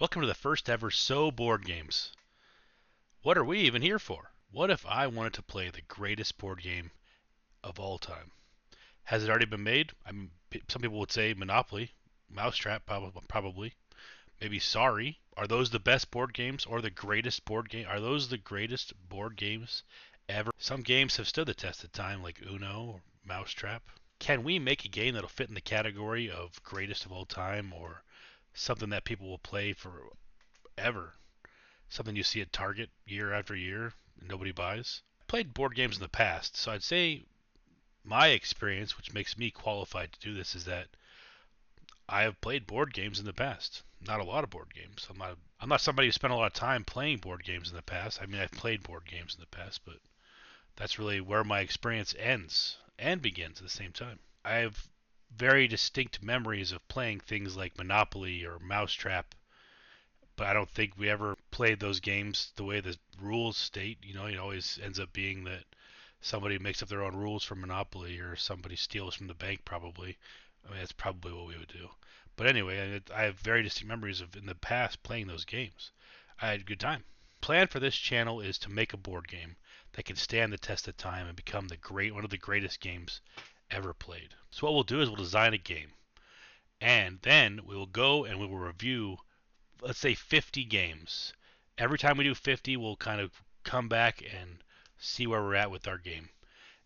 Welcome to the first ever So Board Games. What are we even here for? What if I wanted to play the greatest board game of all time? Has it already been made? Some people would say Monopoly, mousetrap, probably. Maybe Sorry. Are those the best board games or the greatest board game? Are those the greatest board games ever? Some games have stood the test of time, like Uno or Mousetrap. Can we make a game that'll fit in the category of greatest of all time or something that people will play forever? Something you see at Target year after year and nobody buys. I played board games in the past, so I'd say my experience, which makes me qualified to do this, is that I have played board games in the past. Not a lot of board games. I'm not somebody who spent a lot of time playing board games in the past. I mean, I've played board games in the past, but that's really where my experience ends and begins at the same time. I have very distinct memories of playing things like Monopoly or Mousetrap, but I don't think we ever played those games the way the rules state. It always ends up being that somebody makes up their own rules for Monopoly or somebody steals from the bank, probably. I mean, that's probably what we would do. But anyway, I have very distinct memories of in the past playing those games. I had a good time. Plan for this channel is to make a board game that can stand the test of time and become one of the greatest games ever played. So what we'll do is we'll design a game, and then we will go and we will review, let's say, 50 games. Every time we do 50, we'll kind of come back and see where we're at with our game.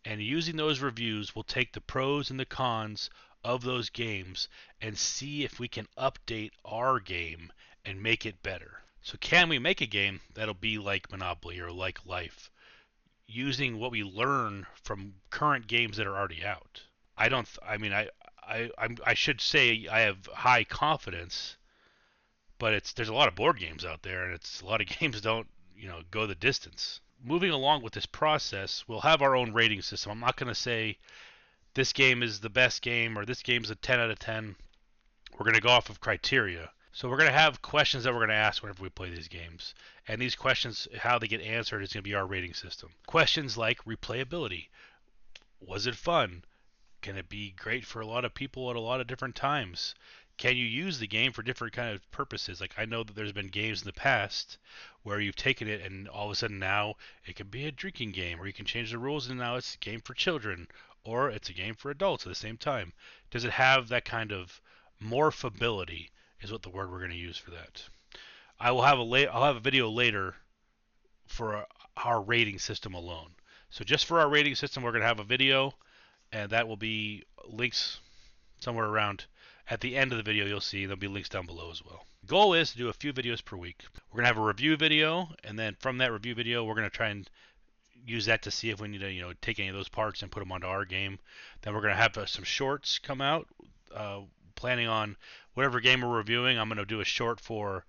And using those reviews, we'll take the pros and the cons of those games and see if we can update our game and make it better. So can we make a game that'll be like Monopoly or like Life, using what we learn from current games that are already out? I don't. I mean, I should say I have high confidence, but there's a lot of board games out there, and it's a lot of games don't go the distance. Moving along with this process, we'll have our own rating system. I'm not going to say this game is the best game or this game's a 10 out of 10. We're going to go off of criteria. So we're going to have questions that we're going to ask whenever we play these games. And these questions, how they get answered, is going to be our rating system. Questions like replayability. Was it fun? Can it be great for a lot of people at a lot of different times? Can you use the game for different kind of purposes? Like, I know that there's been games in the past where you've taken it and all of a sudden now it can be a drinking game, or you can change the rules and now it's a game for children, or it's a game for adults at the same time. Does it have that kind of morphability is what the word we're going to use for that. I'll have a video later for our rating system alone. So just for our rating system, we're going to have a video, and that will be links somewhere around at the end of the video. You'll see there'll be links down below as well. Goal is to do a few videos per week. We're gonna have a review video, and then from that review video, we're gonna try and use that to see if we need to take any of those parts and put them onto our game. Then we're gonna have some shorts come out. Planning on whatever game we're reviewing, I'm gonna do a short for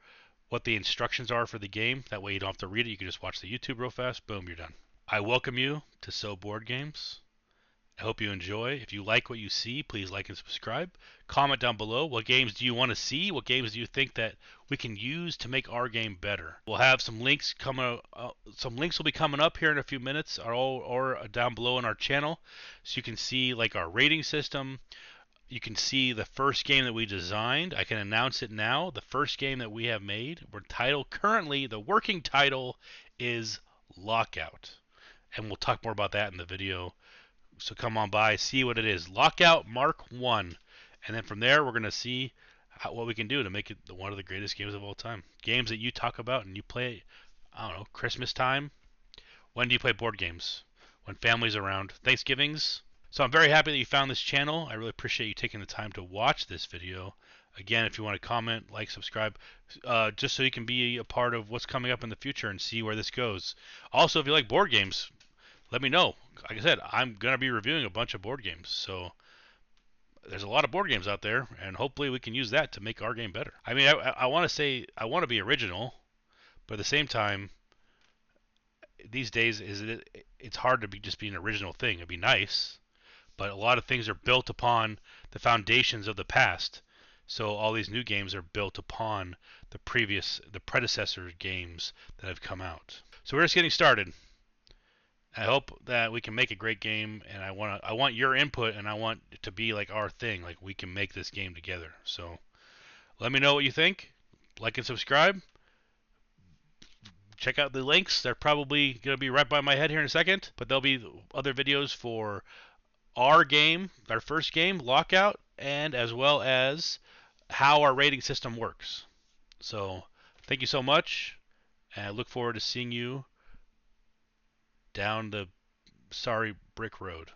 what the instructions are for the game. That way you don't have to read it. You can just watch the YouTube real fast. Boom, you're done. I welcome you to So Board Games. I hope you enjoy. If you like what you see, please like and subscribe. Comment down below. What games do you want to see? What games do you think that we can use to make our game better? We'll have some links coming. Some links will be coming up here in a few minutes, or down below on our channel, so you can see like our rating system. You can see the first game that we designed. I can announce it now. The first game that we have made. Currently, the working title is Lockout, and we'll talk more about that in the video. So come on by, see what it is. Lockout Mark 1. And then from there, we're going to see what we can do to make it one of the greatest games of all time. Games that you talk about and you play, I don't know, Christmas time. When do you play board games? When family's around. Thanksgivings. So I'm very happy that you found this channel. I really appreciate you taking the time to watch this video. Again, if you want to comment, like, subscribe, just so you can be a part of what's coming up in the future and see where this goes. Also, if you like board games, let me know. Like I said, I'm going to be reviewing a bunch of board games. So there's a lot of board games out there, and hopefully we can use that to make our game better. I mean, I want to say I want to be original, but at the same time, these days it's hard to just be an original thing. It'd be nice, but a lot of things are built upon the foundations of the past. So all these new games are built upon the predecessor games that have come out. So we're just getting started. I hope that we can make a great game, and I want your input, and I want it to be like our thing, like we can make this game together. So let me know what you think. like and subscribe. Check out the links. They're probably going to be right by my head here in a second, but there'll be other videos for our game, our first game, Lockout, and as well as how our rating system works. So, thank you so much, and I look forward to seeing you down the sorry brick road.